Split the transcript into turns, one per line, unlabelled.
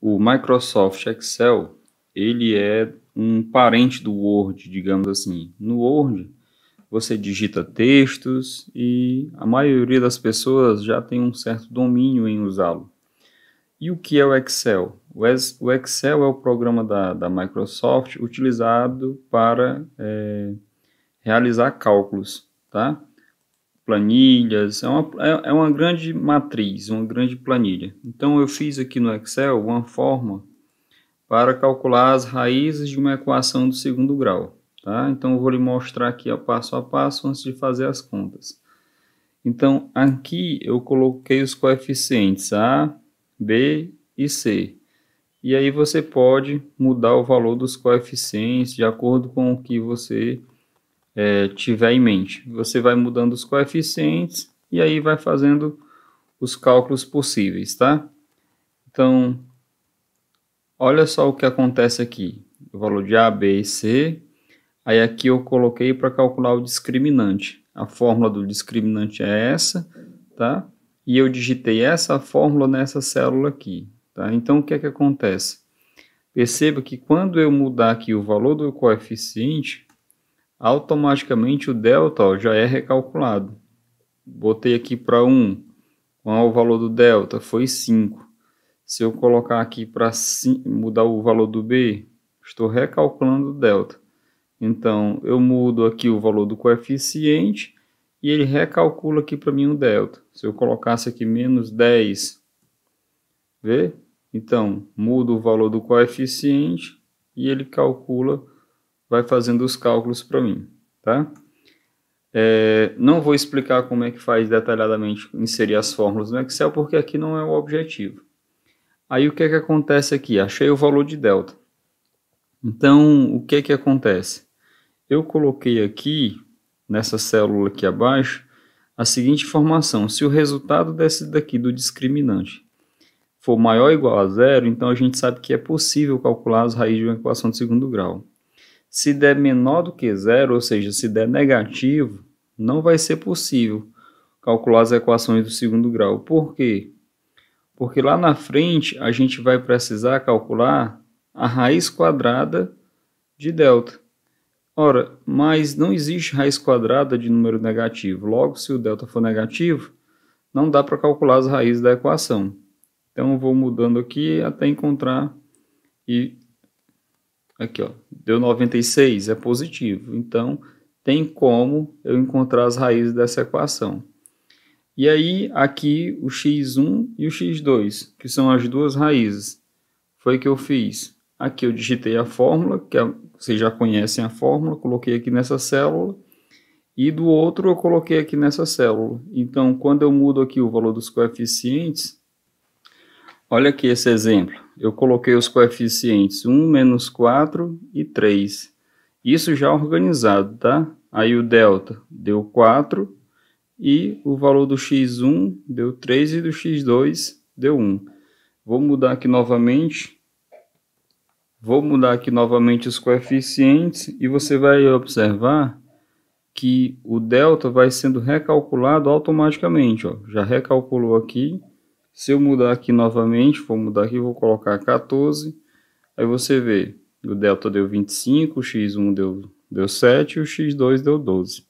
O Microsoft Excel, ele é um parente do Word, digamos assim. No Word, você digita textos e a maioria das pessoas já tem um certo domínio em usá-lo. E o que é o Excel? O Excel é o programa da Microsoft utilizado para realizar cálculos, tá? Planilhas, é uma grande matriz, uma grande planilha. Então eu fiz aqui no Excel uma forma para calcular as raízes de uma equação do segundo grau, tá? Então eu vou lhe mostrar aqui o passo a passo antes de fazer as contas. Então aqui eu coloquei os coeficientes A, B e C. E aí você pode mudar o valor dos coeficientes de acordo com o que você tiver em mente. Você vai mudando os coeficientes e aí vai fazendo os cálculos possíveis, tá? Então, olha só o que acontece aqui. O valor de A, B e C. Aí aqui eu coloquei para calcular o discriminante. A fórmula do discriminante é essa, tá? E eu digitei essa fórmula nessa célula aqui, tá? Então, o que é que acontece? Perceba que quando eu mudar aqui o valor do coeficiente, automaticamente o delta já é recalculado. Botei aqui para 1, o valor do delta foi 5. Se eu colocar aqui para mudar o valor do B, estou recalculando o delta. Então, eu mudo aqui o valor do coeficiente e ele recalcula aqui para mim o delta. Se eu colocasse aqui menos 10, vê? Então, mudo o valor do coeficiente e ele calcula, vai fazendo os cálculos para mim, tá? Não vou explicar como é que faz detalhadamente inserir as fórmulas no Excel, porque aqui não é o objetivo. Aí o que é que acontece aqui? Achei o valor de delta. Então, o que é que acontece? Eu coloquei aqui, nessa célula aqui abaixo, a seguinte informação. Se o resultado desse daqui do discriminante for maior ou igual a zero, então a gente sabe que é possível calcular as raízes de uma equação de segundo grau. Se der menor do que zero, ou seja, se der negativo, não vai ser possível calcular as equações do segundo grau. Por quê? Porque lá na frente a gente vai precisar calcular a raiz quadrada de delta. Ora, mas não existe raiz quadrada de número negativo. Logo, se o delta for negativo, não dá para calcular as raízes da equação. Então eu vou mudando aqui até encontrar e aqui, ó, deu 96, é positivo. Então tem como eu encontrar as raízes dessa equação. E aí aqui o x1 e o x2, que são as duas raízes. Foi o que eu fiz. Aqui eu digitei a fórmula, vocês já conhecem a fórmula, coloquei aqui nessa célula. E do outro eu coloquei aqui nessa célula. Então, quando eu mudo aqui o valor dos coeficientes, olha aqui esse exemplo. Eu coloquei os coeficientes 1, menos 4 e 3. Isso já organizado, tá? Aí o delta deu 4 e o valor do x1 deu 3 e do x2 deu 1. Vou mudar aqui novamente os coeficientes e você vai observar que o delta vai sendo recalculado automaticamente, ó. Já recalculou aqui. Se eu mudar aqui novamente, vou colocar 14, aí você vê, o delta deu 25, o x1 deu 7 e o x2 deu 12.